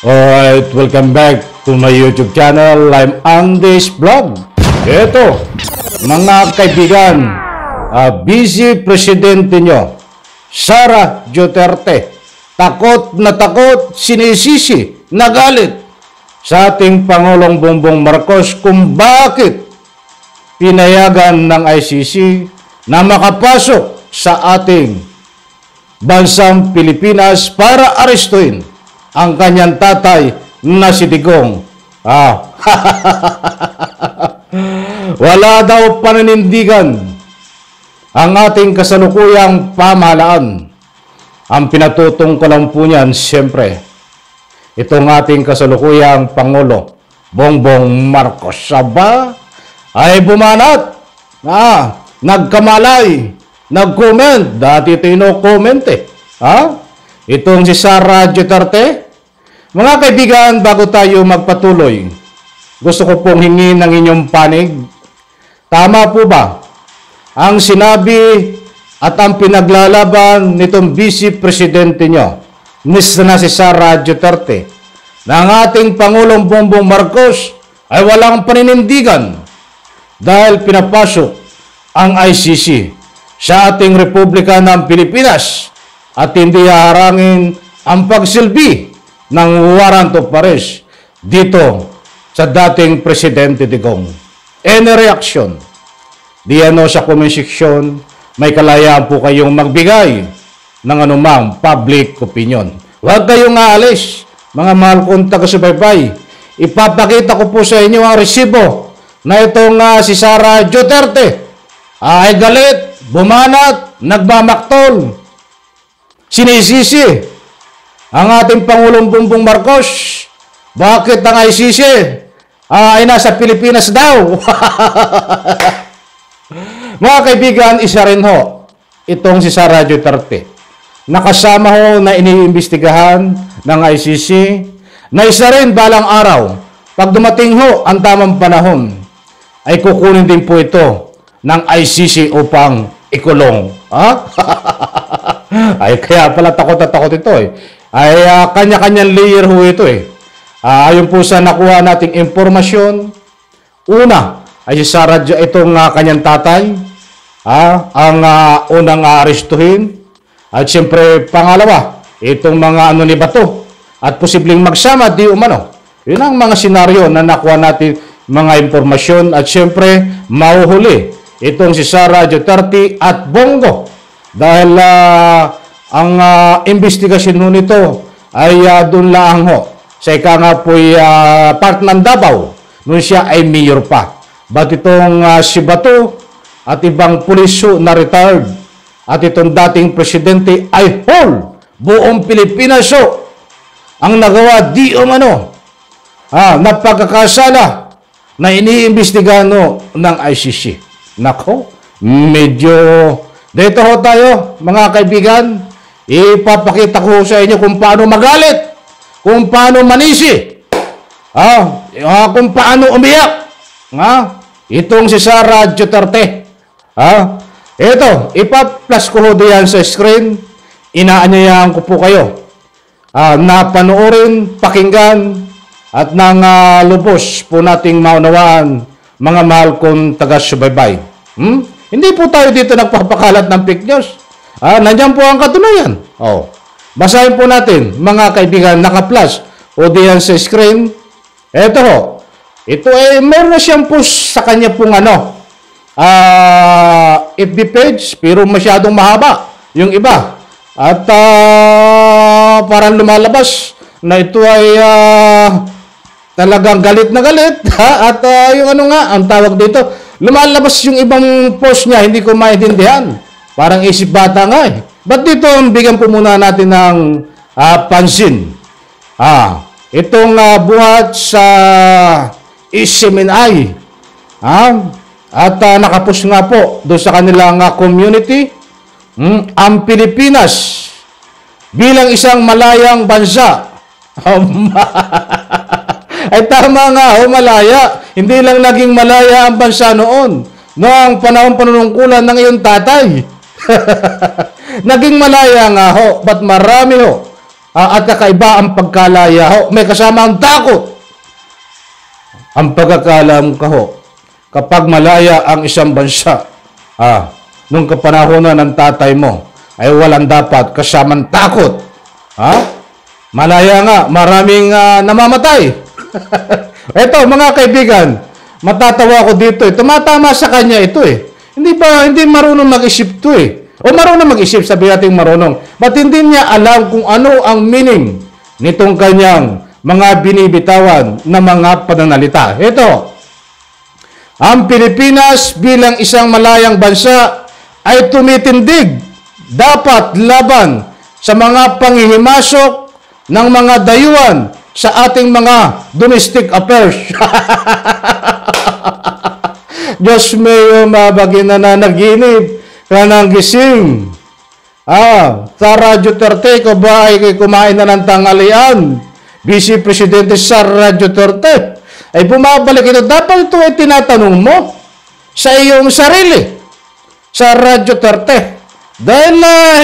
Alright, welcome back to my YouTube channel. I'm Andy's Vlog. Ito, mga kaibigan, busy presidente nyo, Sara Duterte, takot na takot, sinisisi, nagalit sa ating Pangulong Bongbong Marcos kung bakit pinayagan ng ICC na makapasok sa ating bansang Pilipinas para arestuin ang kanyang tatay na si Digong. Wala daw paninindigan ang ating kasalukuyang pamahalaan. Ang pinatutungkulan po niyan, siyempre, itong ating kasalukuyang Pangulo, Bongbong Marcos. Saba ay bumanat, nagkamalay, nag-comment. Dati ito ino-comment Itong si Sara Duterte. Mga kaibigan, bago tayo magpatuloy, gusto ko pong hingin ng inyong panig. Tama po ba ang sinabi at ang pinaglalaban nitong vice presidente nyo, na si Sara Duterte, na ang ating Pangulong Bongbong Marcos ay walang paninindigan dahil pinapasok ang ICC sa ating Republika ng Pilipinas at hindi haharangin ang pagsilbi ng warrant of arrest dito sa dating Presidente Digong? Any reaction? Sa comment section, may kalayaan po kayong magbigay ng anumang public opinion. Huwag kayong aalis, mga mahal kong taga-subaybay. Ipapakita ko po sa inyo ang resibo na itong si Sara Duterte ay galit, bumanat, nagmamaktol, sinisisi ang ating Pangulong Bongbong Marcos. Bakit ang ICC ay nasa Pilipinas daw? Mga kaibigan, isa rin ho itong si Sara Duterte. Nakasama ho na iniimbestigahan ng ICC na isa rin balang araw, pag dumating ho ang tamang panahon, ay kukunin din po ito ng ICC upang ikulong. Ay kaya pala takot na takot ito ay kanya-kanyang layer ho ito ayon po sa nakuha nating impormasyon, una ay si Sara, itong kanyang tatay, ang unang aarestuhin, at siyempre pangalawa, itong mga ni Bato, at posibleng magsama di umano. Yun ang mga senaryo na nakuha natin mga impormasyon, at siyempre mahuhuli itong si Sara Duterte at Bongo dahil ang investigasyon ho nito ay doon lang ho sa ika nga po'y part ng Davao nung siya ay mayor pa. But itong si Bato at ibang pulis na retired at itong dating presidente ay whole buong Pilipinas ang nagawa di umano na pagkakasala na iniimbestigahan ng ICC. Nako, medyo dito ho tayo, mga kaibigan. Ipapakita ko sa inyo kung paano magalit, kung paano manisi, kung paano umiyak, itong si Sara Duterte. Ito, ipa-plus ko ho diyan sa screen. Inaanyayahan ko po kayo na panoorin, pakinggan, at nang lubos po nating maunawaan, mga mahal kong taga-subaybay. Hindi po tayo dito nagpapakalat ng fake news. Nandiyan po ang katunayan. Basahin po natin, mga kaibigan, naka-plus o diyan sa screen. Ito ho. Ito ay meron na siyang post sa kanya pong FB page, pero masyadong mahaba yung iba. At parang lumalabas na ito ay talagang galit na galit. At yung ang tawag dito, lumalabas yung ibang post niya, hindi ko maintindihan. Parang isip bata nga But dito, bigyan po muna natin ng pansin. Itong buhat sa SMNI. At nakapost nga po doon sa kanilang community, ang Pilipinas bilang isang malayang bansa. Ay tama nga, malaya. Hindi lang naging malaya ang bansa noon. Noong panahon panunungkulan ng iyong tatay. Naging malaya nga ba't marami at kakaiba ang pagkalaya ho. May kasama ang takot. Ang pagkakalam ka ho, kapag malaya ang isang bansa, nung kapanahonan ng tatay mo, ay walang dapat kasamang takot. Malaya nga, maraming namamatay. Eto, mga kaibigan, matatawa ko dito. Tumatama sa kanya ito eh. Hindi marunong mag-isip to eh. O marunong mag-isip, sabi natin marunong. Ba't hindi niya alam kung ano ang meaning nitong kanyang mga binibitawan na mga pananalita? Ito, ang Pilipinas bilang isang malayang bansa ay tumitindig dapat laban sa mga panghihimasok ng mga dayuhan sa ating mga domestic affairs. Diyos may mabagin na nanaginip ka ng gising. Sara Duterte, ko ba ay kumain na ng tanghalian? Vice Presidente Sara Duterte ay bumabalik ito. Dapat ito ay tinatanong mo sa iyong sarili, Sara Duterte. Dahil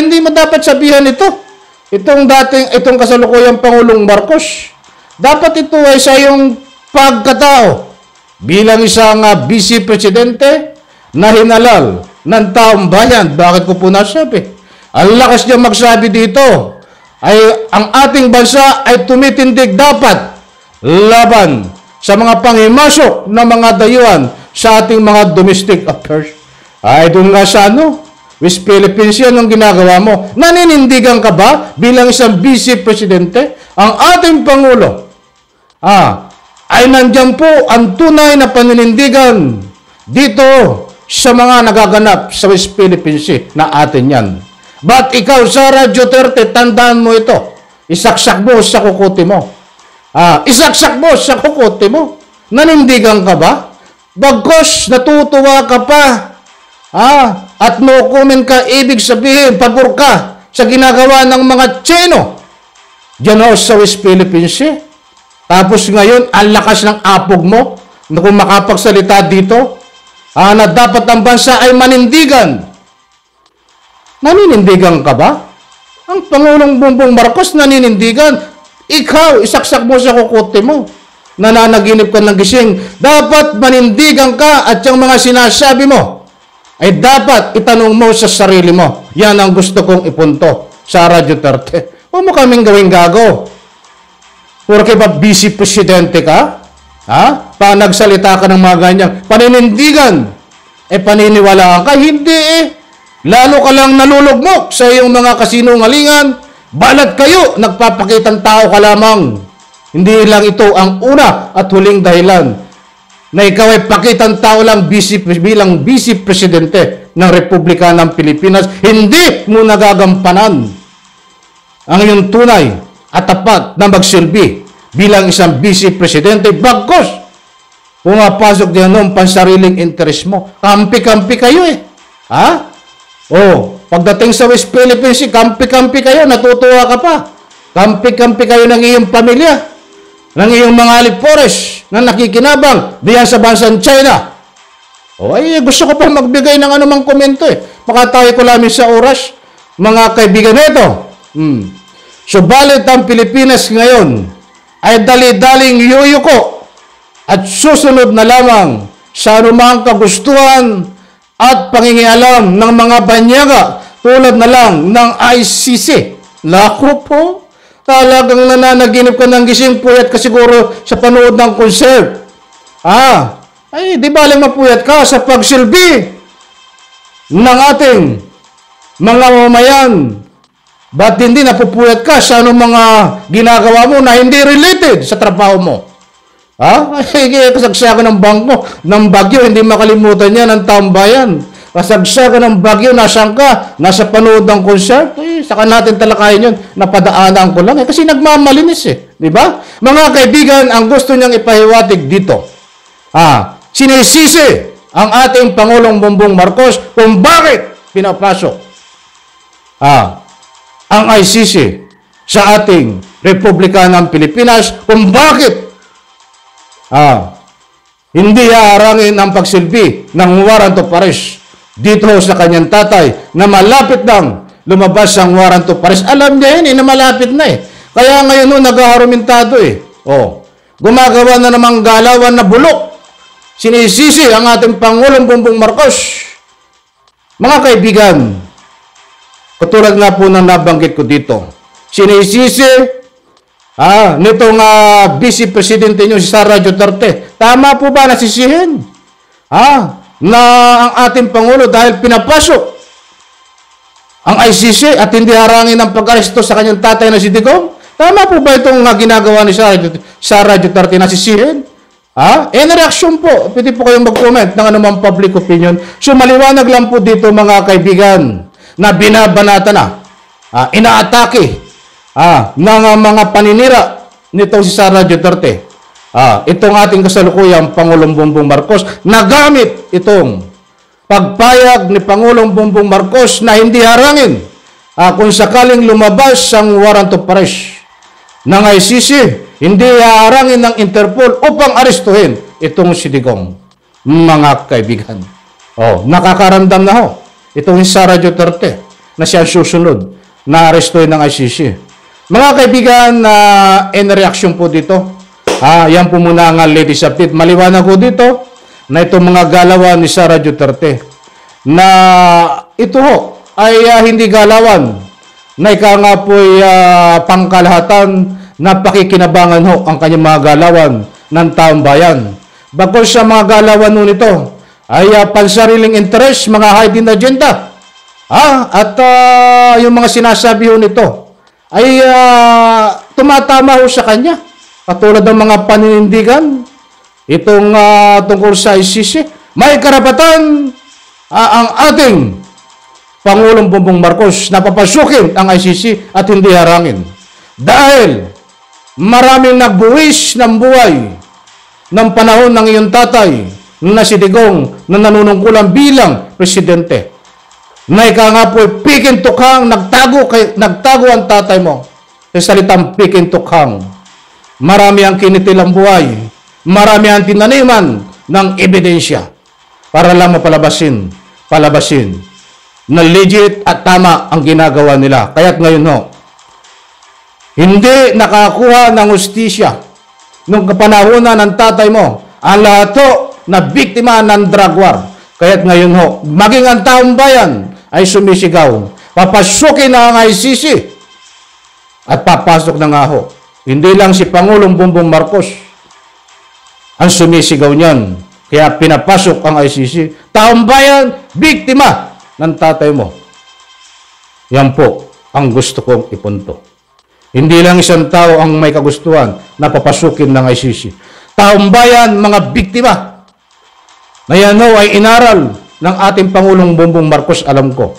hindi mo dapat sabihan ito. Itong kasalukuyang Pangulong Marcos. Dapat ito ay sa iyong pagkatao bilang isang Vice Presidente na hinalal ng taong bayan. Bakit ko po nasabi? Ang lakas niya magsabi dito ay ang ating bansa ay tumitindig dapat laban sa mga panghimasok ng mga dayuhan sa ating mga domestic affairs. Ay doon nga sa West Philippines yan ang ginagawa mo. Naninindigan ka ba bilang isang Vice Presidente? Ang ating Pangulo ay nandyan po ang tunay na paninindigan dito sa mga nagaganap sa West Philippines Sea na atin yan. But ikaw, Sara Duterte, tandaan mo ito. Isaksak mo sa kukuti mo. Isaksak mo sa kukuti mo. Nanindigan ka ba? Bagkos, natutuwa ka pa. At no comment ka, ibig sabihin, pabor ka sa ginagawa ng mga Tsino diyan sa West Philippines Sea. Tapos ngayon, ang lakas ng apog mo na kung makapagsalita dito, na dapat ang bansa ay manindigan. Naninindigan ka ba? Ang Pangulong Bongbong Marcos naninindigan. Ikaw, isaksak mo sa kukote mo. Nananaginip ka ng gising. Dapat manindigan ka at yung mga sinasabi mo ay dapat itanong mo sa sarili mo. Yan ang gusto kong ipunto, Sara Duterte. Huwag mo kaming gawing gago. Porque ba Vice Presidente ka? Pa nagsalita ka ng mga ganyang paninindigan, paniniwalaan ka? Hindi Lalo ka lang nalulugmok sa iyong mga kasinungalingan. Balat kayo, nagpapakitang tao ka lamang. Hindi lang ito ang una at huling dahilan na ikaw ay pakitang tao lang bilang Vice Presidente ng Republika ng Pilipinas. Hindi mo nagagampanan ang iyong tunay at tapat na magsilbi bilang isang Vice Presidente. Bagkos, pumapasok din ang pansariling interes mo. Kampi-kampi kayo pagdating sa West Philippines, kampi-kampi kayo, natutuwa ka pa. Kampi-kampi kayo ng iyong pamilya, ng iyong mga alipores na nakikinabang diyan sa bansang China. Gusto ko pa magbigay ng anumang komento Makatayo ko lamang sa oras, mga kaibigan nito. Subalit ang Pilipinas ngayon ay dali-daling yuyuko at susunod na lamang sa anumang kagustuhan at pangingialam ng mga banyaga tulad na lang ng ICC. Lako po, talagang nananaginip ka ng gising, puyat ka siguro sa panood ng concert. Di baling mapuyat ka sa pagsilbi ng ating mga mamamayan. Ba't hindi napupuyat ka sa anong mga ginagawa mo na hindi related sa trabaho mo? Kasagsagan ng bangko, ng bagyo, hindi makalimutan yan ng taong bayan. Kasagsagan ng bagyo, nasaan ka? Nasa panood ng concert? Saka natin talakayin yun. Napadaanan ko lang kasi nagmamalinis Di ba? Mga kaibigan, ang gusto niyang ipahiwatig dito, sinisisi ang ating Pangulong Bongbong Marcos kung bakit pinapasok ang ICC sa ating Republika ng Pilipinas, kung bakit hindi haharangin ang pagsilbi ng warrant of arrest dito sa kanyang tatay na malapit nang lumabas ang warrant of arrest. Alam niya yun na malapit na Kaya ngayon no, naghaharumintado eh. Oh, gumagawa na namang galawan na bulok. Sinisisi ang ating Pangulong Bongbong Marcos. Mga kaibigan, katulad nga po ng nabanggit ko dito, sinisisi nitong Vice Presidente nyo si Sara Duterte. Tama po ba nasisihin? Na ang ating Pangulo dahil pinapasok ang ICC at hindi harangin ang pag-aresto sa kanyang tatay na si Digong? Tama po ba itong ginagawa ni Sara Duterte na sisihin? Reaction po. Pwede po kayong mag-comment ng anumang public opinion. So maliwanag lang po dito mga kaibigan na binabanata na, inaatake ng mga paninira nitong si Sara Duterte. Itong ating kasalukuyang Pangulong Bongbong Marcos, nagamit itong pagpayag ni Pangulong Bongbong Marcos na hindi harangin kung sakaling lumabas ang warrant of arrest ng ICC, hindi harangin ng Interpol upang arestuhin itong si Digong. Mga kaibigan, nakakaramdam na ho itong si Sara Duterte na siya susunod na arestuhin ng ICC. Mga kaibigan, in reaction po dito, yan po muna ang ladies update. Maliwanag ko dito na itong mga galawan ni Sara Duterte na ito ho ay hindi galawan na ika nga po ay pangkalahatan na pakikinabangan ho ang kanyang mga galawan ng taong bayan. Bagos sa mga galawan ho nito ay pansariling interest, mga hidden agenda. At yung mga sinasabi ho nito ay tumatama ho sa kanya. Katulad ng mga paninindigan, itong tungkol sa ICC, may karapatan ang ating Pangulong Bongbong Marcos na papasukin ang ICC at hindi harangin. Dahil maraming nagbuwis ng buhay ng panahon ng iyong tatay na si Digong na nanunungkulan bilang presidente. Na ika nga po, pikin tukhang, nagtago ang tatay mo sa salitang pikin tukhang. Marami ang kinitil ang buhay. Marami ang tinaniman ng ebidensya para lang mapalabasin na legit at tama ang ginagawa nila. Kaya't ngayon ho, hindi nakakuha ng hustisya nung kapanahonan ng tatay mo ang lahat ho na biktima ng drug war. Kaya't ngayon ho, maging ang taong bayan ay sumisigaw. Papasukin na ang ICC at papasok na nga ho. Hindi lang si Pangulong Bongbong Marcos ang sumisigaw niyan. Kaya pinapasok ang ICC. Taong bayan, biktima ng tatay mo. Yan po ang gusto kong ipunto. Hindi lang isang tao ang may kagustuhan na papasukin ng ICC. Taong bayan, mga biktima. Na yan ho ay inaral ng ating Pangulong Bongbong Marcos, alam ko.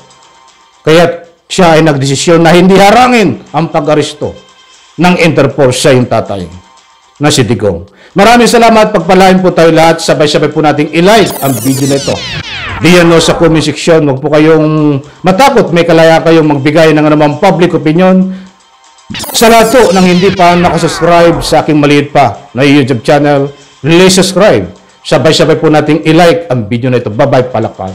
Kaya siya ay nagdesisyon na hindi harangin ang pag-aresto ng Interpol sa yung tatay na si Digong. Maraming salamat. Pagpalain po tayo lahat. Sabay-sabay po nating i-like ang video na ito. Diyan sa comment section. Huwag po kayong matakot. May kalaya kayong magbigay ng anumang public opinion. Sa lahat po ng hindi pa nakasubscribe sa aking maliit pa na YouTube channel, please subscribe. Sabay-sabay po nating i-like ang video na ito. Bye-bye, palakpak.